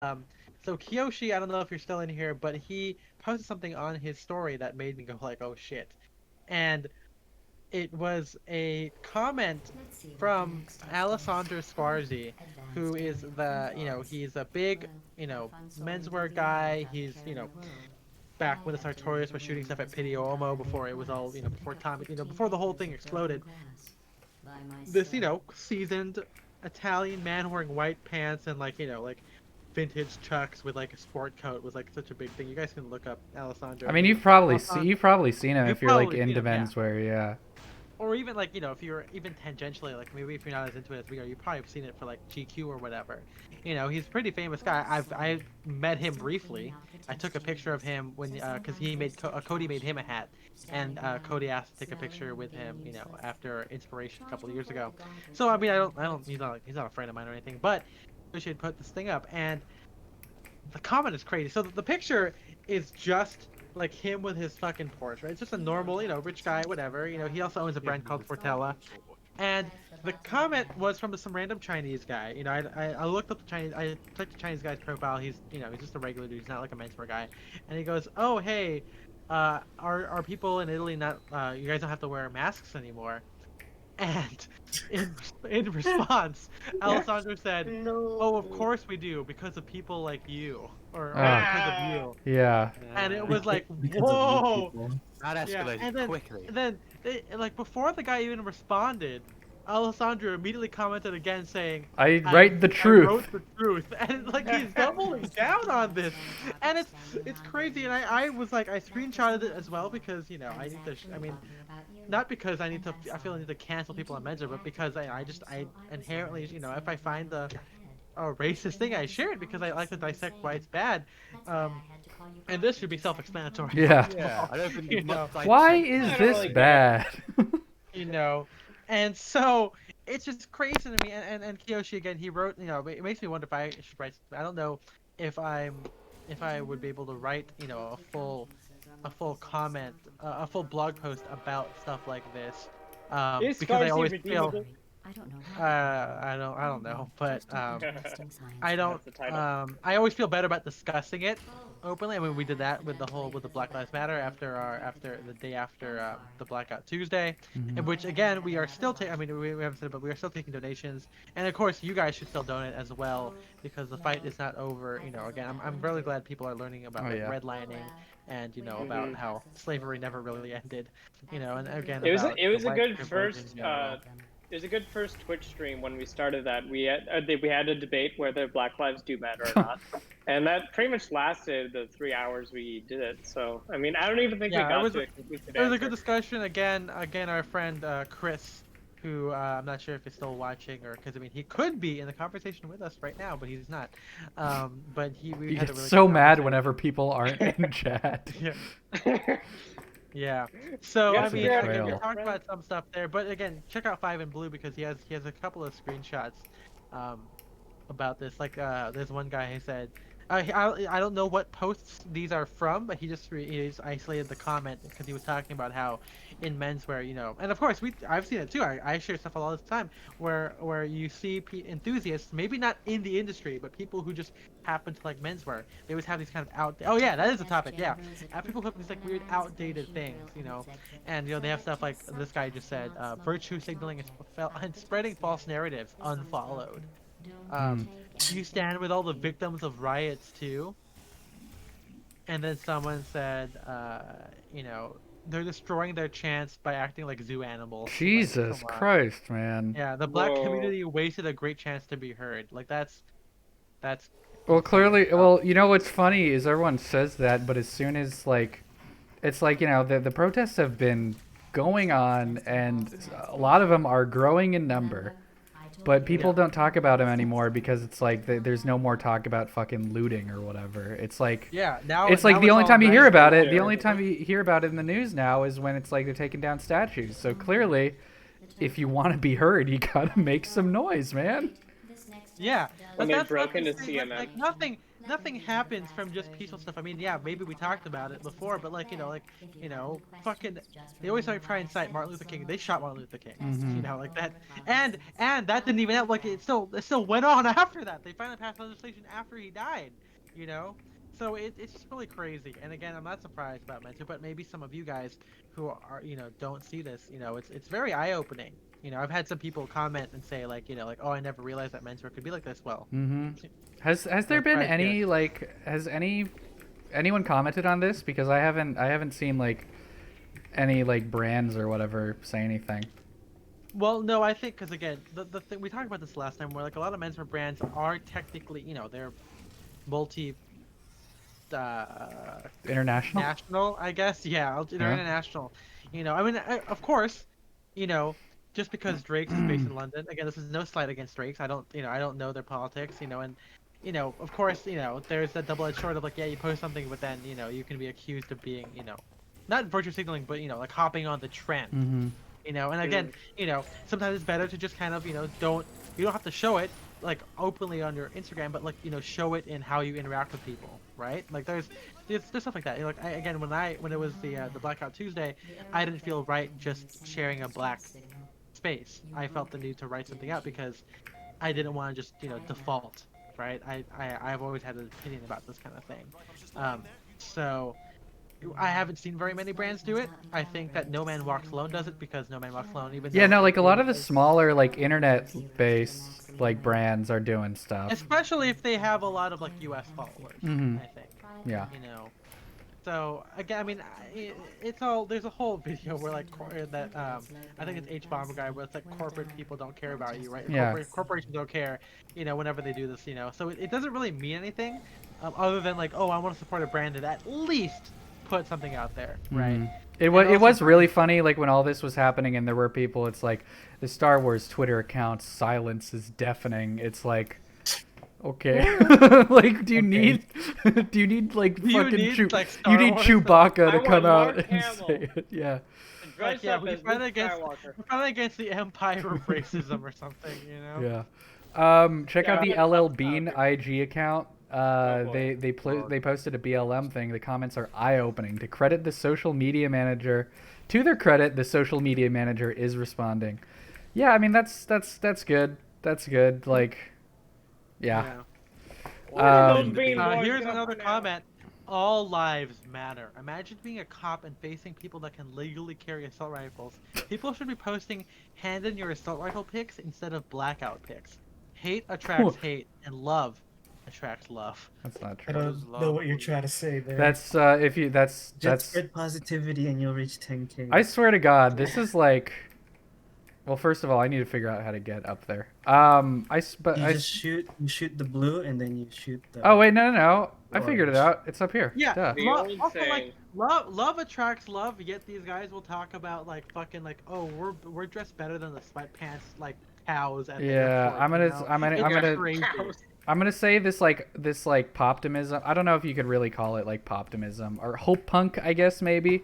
So Kiyoshi, I don't know if you're still in here, but he posted something on his story that made me go like, "Oh shit!" And it was a comment from Alessandro Squarzi, who is he's a big, menswear guy. He's, back when the Sartorius was shooting stuff at Pitti Uomo before it was all, before Tommy, before the whole thing exploded. This, seasoned Italian man wearing white pants and like vintage chucks with like a sport coat was like such a big thing. You guys can look up I Alessandro. mean, He you've probably seen him you've if you're like probably seen into him, yeah. menswear, yeah. Or even like if you're even tangentially like maybe if you're not as into it as we are, you probably have seen it for like GQ or whatever. He's a pretty famous guy. I met him briefly. I took a picture of him when because he made Cody made him a hat, and Cody asked to take a picture with him. After Inspiration a couple of years ago. So I mean I don't he's not a friend of mine or anything, but we should put this thing up and the comment is crazy. So the picture is just like him with his fucking Porsche, right? It's just a normal, rich guy, whatever. He also owns a brand called Fortella. And the comment was from some random Chinese guy. I looked up the Chinese, I clicked the Chinese guy's profile. He's just a regular dude. He's not like a menswear guy. And he goes, "Oh, hey, are people in Italy not? You guys don't have to wear masks anymore." And in in response, Alessandro said, "Oh, of No. course we do, because of people like you, or Oh, because of Ah. you." yeah. And it was Beca- like, because of you "Whoa!" people. That Yeah. escalated And then, quickly. and then, like before the guy even responded, Alessandro immediately commented again saying, I "I write the I wrote truth. the truth," and like he's doubling down on this, and it's crazy. And I was like, I screenshotted it as well because I need to. I mean, not because I need to. I feel I need to cancel people on Menswear, but because I inherently, if I find the a racist thing, I share it because I like to dissect why it's bad. Um, and this should be self-explanatory, Yeah. first of Yeah, all. I don't think You you've know, much Why dissect is I this. don't this really care. bad? you know, and so it's just crazy to me. And Kiyoshi again, he wrote. It makes me wonder if I should write. I don't know if if I would be able to write, a full comment, a full blog post about stuff like this, Is because I Scarcy always feel, redeemable? I don't know, but I don't. That's the title. I always feel better about discussing it openly. I mean, we did that with the Black Lives Matter after the day after the Blackout Tuesday, in which again we are still taking. I mean, we haven't said it, but we are still taking donations, and of course you guys should still donate as well because the fight is not over. Again, I'm really glad people are learning about Oh like yeah. redlining, and about hmm how slavery never really ended, and again It was about it the was a white good privilege in first general. it was a good first Twitch stream when we started that. We had a debate whether Black Lives do matter or not, and that pretty much lasted the 3 hours we did it. So I mean, I don't even think we Yeah, it got was to a conclusive it was a good answer. discussion. Again, our friend Chris, who I'm not sure if he's still watching or because I mean he could be in the conversation with us right now, but he's not. But we You had get a really good so mad conversation. whenever people aren't in chat. Yeah, yeah. You So gotta I That's a mean, figure out again, who we your betrayal. talked friend. about some stuff there, but again, check out Five in Blue because he has a couple of screenshots, um, about this. Like, there's one guy who said, I don't know what posts these are from, but he just isolated the comment because he was talking about how in menswear, and of course I've seen it too. I share stuff all the time where you see enthusiasts, maybe not in the industry, but people who just happen to like menswear. They always have these kind of oh yeah, that is a topic. Yeah, people who have these like weird outdated things, and they have stuff like this guy just said, virtue signaling and spreading false narratives unfollowed. Hmm. Do you stand with all the victims of riots too? And then someone said, they're destroying their chance by acting like zoo animals. Like, Jesus come on. Christ, man. Yeah, the black Whoa. community wasted a great chance to be heard. Like that's Well, insane. clearly, well, you know what's funny is everyone says that, but as soon as like, it's like the protests have been going on, and a lot of them are growing in number, but people Yeah, don't talk about them anymore because it's like there's no more talk about fucking looting or whatever. yeah. Now It's like now the it's only all time you hear nice about it, the culture. only time you hear about it in the news now is when it's like they're taking down statues. So clearly, if you want to be heard, you gotta make some noise, man. Yeah, when but they that's broke the into thing. Like CMM. nothing happens from just peaceful stuff. I mean, yeah, maybe we talked about it before, but fucking, they always try and cite Martin Luther King. They shot Martin Luther King, Mm-hmm. like that, and that didn't even help. Like it still went on after that. They finally passed legislation after he died, you know. So it's just really crazy. And again, I'm not surprised about Menswear, but maybe some of you guys who are don't see this. It's very eye opening. I've had some people comment and say like, oh, I never realized that Menswear could be like this. Well, Mm-hmm. Has there been tried to. any like has anyone commented on this? Because I haven't seen like any like brands or whatever say anything. Well, no, I think because again, the thing we talked about this last time, where like a lot of menswear brands are technically, they're multi uh International? national, I guess. Yeah, they're Yeah. international. I mean, of course, you know, just because Drake's is based in London. Again, this is no slight against Drake's. I don't know their politics. And of course, there's that double-edged sword of like, yeah, you post something, but then you can be accused of being, not virtue signaling, but like hopping on the trend. Mm-hmm. And again, sometimes it's better to just kind of, you don't have to show it like openly on your Instagram, but like, show it in how you interact with people, right? Like there's stuff like that. Like again, when it was the Blackout Tuesday, I didn't feel right just sharing a black space. I felt the need to write something out because I didn't want to just, default, right? I've always had an opinion about this kind of thing. So I haven't seen very many brands do it. I think that No Man Walks Alone does it because No Man Walks Alone, even Yeah, though no, like a lot of the they smaller like internet-based like brands are doing stuff. especially if they have a lot of like U.S. followers, Mm-hmm. I think. Yeah. So again, I mean, it's all there's a whole video where like that I think it's H Bomber guy where it's like corporate people don't care about you, right? Yeah. Corporations don't care, whenever they do this, So it doesn't really mean anything, other than like, oh, I want to support a brand that at least put something out there, right? Mm-hmm. It And was also really funny like when all this was happening and there were people. It's like the Star Wars Twitter account silence is deafening. It's like, okay, like do you need like Do you fucking need, like, you Star need Wars Chewbacca I to want come out Mark and Hamill. say it? Yeah. Dress like, yeah, up we're as fighting Luke against Skywalker. we're fighting against the empire of racism or something, Yeah. Check out Yeah, the I'm LL proud Bean of IG account. boy. They posted a BLM thing. The comments are eye-opening. To credit the social media manager, to their credit, the social media manager is responding. Yeah, I mean that's good. That's good. Like, yeah. What are those Um, bean boys Here's going another for now? comment. All lives matter. Imagine being a cop and facing people that can legally carry assault rifles. People should be posting hand in your assault rifle pics instead of blackout pics. Hate attracts hate, and love attracts love. that's not I true. don't know what you're trying to say there. That's if you Just spread positivity and you'll reach 10K. I swear to God, this is like. Well, first of all, I need to figure out how to get up there. You shoot the blue and then you shoot the. Oh wait, no. I figured it orange. out. It's up here. Yeah, Duh. The old also like saying. love attracts love. Yet these guys will talk about like fucking like, oh, we're dressed better than the sweatpants like cows at the Yeah, airport, I'm gonna It's crazy. I'm gonna say this like poptimism. I don't know if you could really call it like poptimism or hope punk. I guess maybe,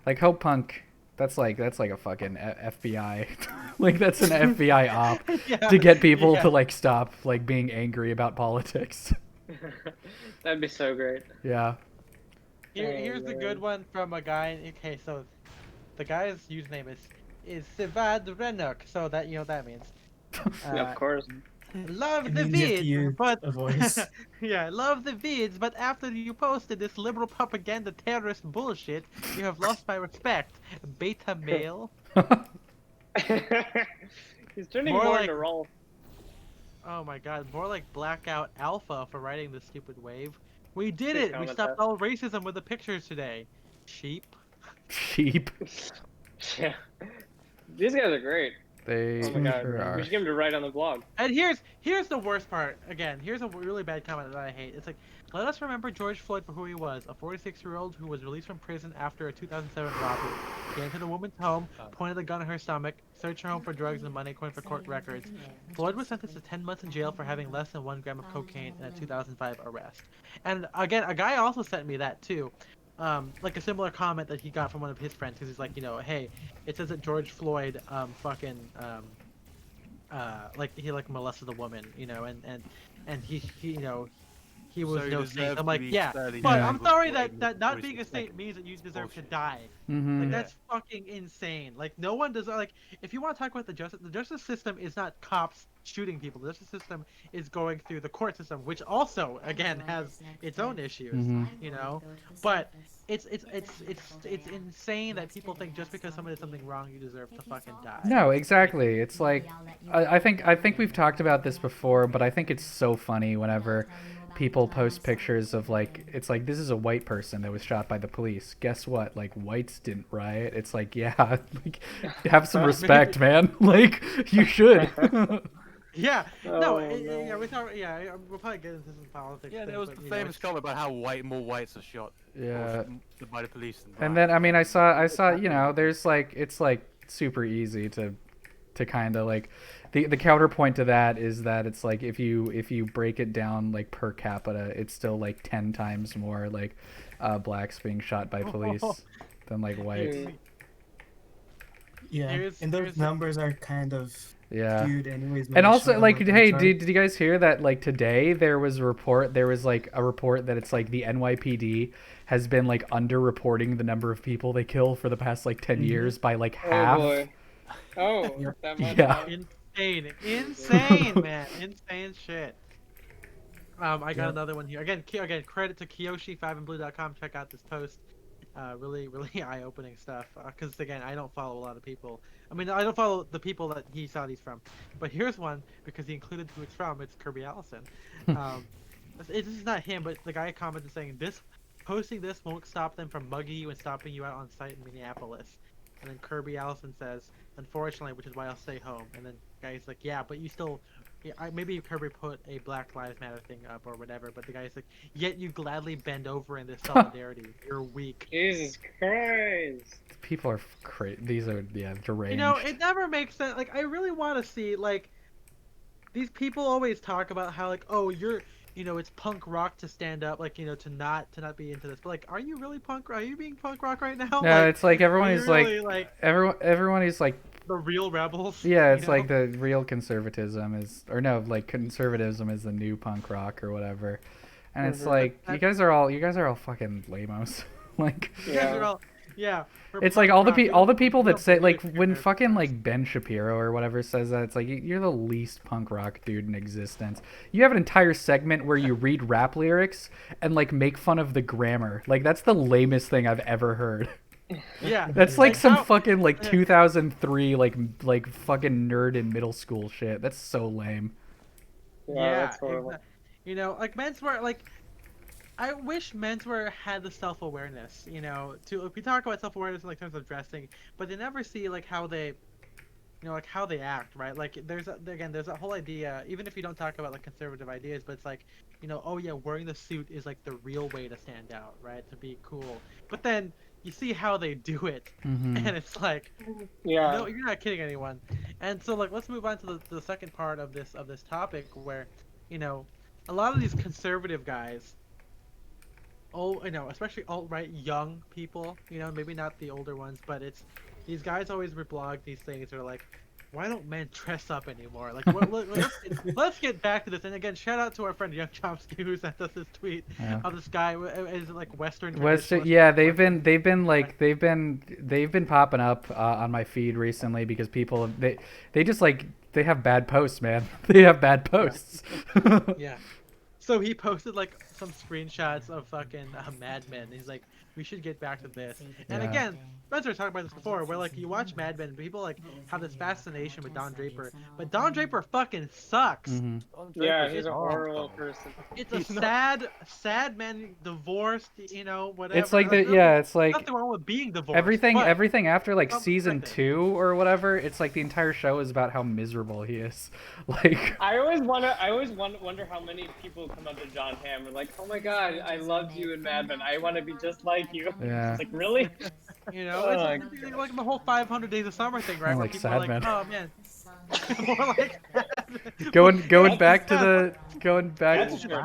like hope punk. That's like a fucking FBI. Like that's an FBI op Yeah, to get people yeah. to like stop like being angry about politics. That'd be so great. Yeah. Here's the good one from a guy. Okay, so the guy's username is Sivad Renok, so that that means. Of course. Love It the means you have to vids, use but a voice. yeah, love the vids, but after you posted this liberal propaganda terrorist bullshit, you have lost my respect. Beta male. He's turning More more like- into Rolf. Oh my god, more like blackout alpha for writing this stupid wave. We did Please it. We comment stopped that. all racism with the pictures today. Sheep. Sheep. Yeah. These guys are great. They Oh my god. sure are. We should give him to write on the blog. And here's the worst part. Again, here's a really bad comment that I hate. It's like, let us remember George Floyd for who he was, a 46-year-old who was released from prison after a 2007 robbery. He entered a woman's home, pointed the gun at her stomach, searched her home for drugs and money according for court records. Floyd was sentenced to 10 months in jail for having less than 1 gram of cocaine in a 2005 arrest. And again, a guy also sent me that too. Like a similar comment that he got from one of his friends, because he's like, hey, it says that George Floyd, like he like molested a woman, you know, and he you know he was So he no saint. deserved I'm to like, be yeah, fairly but Yeah. I'm strangled sorry for that it that not was being a saint respect. means that you deserve to Bullshit. die. Mm-hmm. Like Yeah. that's fucking insane. Like no one does like if you want to talk about the justice system is not cops shooting people. The justice system is going through the court system, which also again has its own issues, Mm-hmm. you know. But it's insane that people think just because someone did something wrong, you deserve to fucking die. No, exactly. It's like I think we've talked about this before, but I think it's so funny whenever people post pictures of like it's like this is a white person that was shot by the police. Guess what? Like whites didn't riot. It's like yeah, like have some respect, man. Like you should. Yeah, Oh, yeah, no. we'll probably get into some politics. Yeah, thing, there was but, the you know, famous comment about how more whites are shot Yeah. by the police than And blacks. then I mean I saw you know there's like it's like super easy to kind of like the counterpoint to that is that it's like if you break it down like per capita it's still like 10 times more like blacks being shot by police than like whites. Mm. Yeah, Here's- and those here's- numbers are kind of Yeah. skewed anyways. when And they also show like them on hey the did you guys hear that like today there was a report that it's like the NYPD has been like underreporting the number of people they kill for the past like 10 years by like half. Oh boy. Oh, Yep. that much. Yeah. insane, man, insane shit. I got Yep. another one here. Again, credit to Kiyoshi5andblue.com. Check out this post. Really, really eye-opening stuff. Because again, I don't follow a lot of people. I mean, I don't follow the people that he saw these from. But here's one because he included who it's from. It's Kirby Allison. This is not him, but the guy commented saying posting this won't stop them from mugging you and stopping you out on site in Minneapolis. And then Kirby Allison says, unfortunately, which is why I'll stay home. And then guy's like, yeah, but you still, yeah, maybe Kirby put a Black Lives Matter thing up or whatever. But the guy's like, yet you gladly bend over in this solidarity. You're weak. Jesus Christ. People are crazy. These are deranged. You know, it never makes sense. Like, I really want to see like these people always talk about how like, oh, it's punk rock to stand up, like, to not be into this. But like, are you really punk? Are you being punk rock right now? No, like, it's like everyone are is you really, like everyone is like the real rebels. yeah, it's you know? like the real conservatism is or no, like conservatism is the new punk rock or whatever. And it's like you guys are all fucking lamos. Like You guys are all, yeah. we're it's like punk rock. all the people We that don't say believe like in when your fucking parents. like Ben Shapiro or whatever says that it's like you're the least punk rock dude in existence. You have an entire segment where you read rap lyrics and like make fun of the grammar. Like that's the lamest thing I've ever heard. Yeah. That's like some how- fucking like 2003 like fucking nerd in middle school shit. That's so lame. Wow, Yeah. that's horrible. Like Menswear, like. I wish Menswear had the self-awareness, to we talk about self-awareness in like terms of dressing, but they never see like how they, like how they act, right? Like there's that whole idea, even if you don't talk about like conservative ideas, but it's like, oh yeah, wearing the suit is like the real way to stand out, right? To be cool. But then you see how they do it, Mhm. and it's like, Yeah. no, you're not kidding anyone. And so like let's move on to the second part of this topic where, a lot of these conservative guys. Especially alt-right young people, maybe not the older ones, but it's these guys always reblog these things that are like, why don't men dress up anymore? Like, let's get back to this. And again, shout out to our friend Young Chomsky who sent us this tweet of this guy. Is it like Western? Yeah, they've been popping up on my feed recently because people they just like they have bad posts, man. They have bad posts. Yeah. So he posted like some screenshots of fucking Mad Men. He's like, we should get back to this. And Yeah. again, Spencer talked about this before, where like you watch Mad Men, people like have this fascination with Don Draper, but Don Draper fucking sucks. Mhm. Yeah, he's a horrible person. It's a sad man, divorced, whatever. It's like There's it's like nothing wrong with being divorced. everything but after like Something season like that. 2 or whatever. It's like the entire show is about how miserable he is. Like I always wonder how many people come up to John Hamm and like, oh my god, I loved you in Mad Men. I want to be just like you. Yeah. It's like, really? It's like the whole 500 Days of Summer thing, right? More Where like people are Sad like, Men. oh man. More like going back to the going back That's true.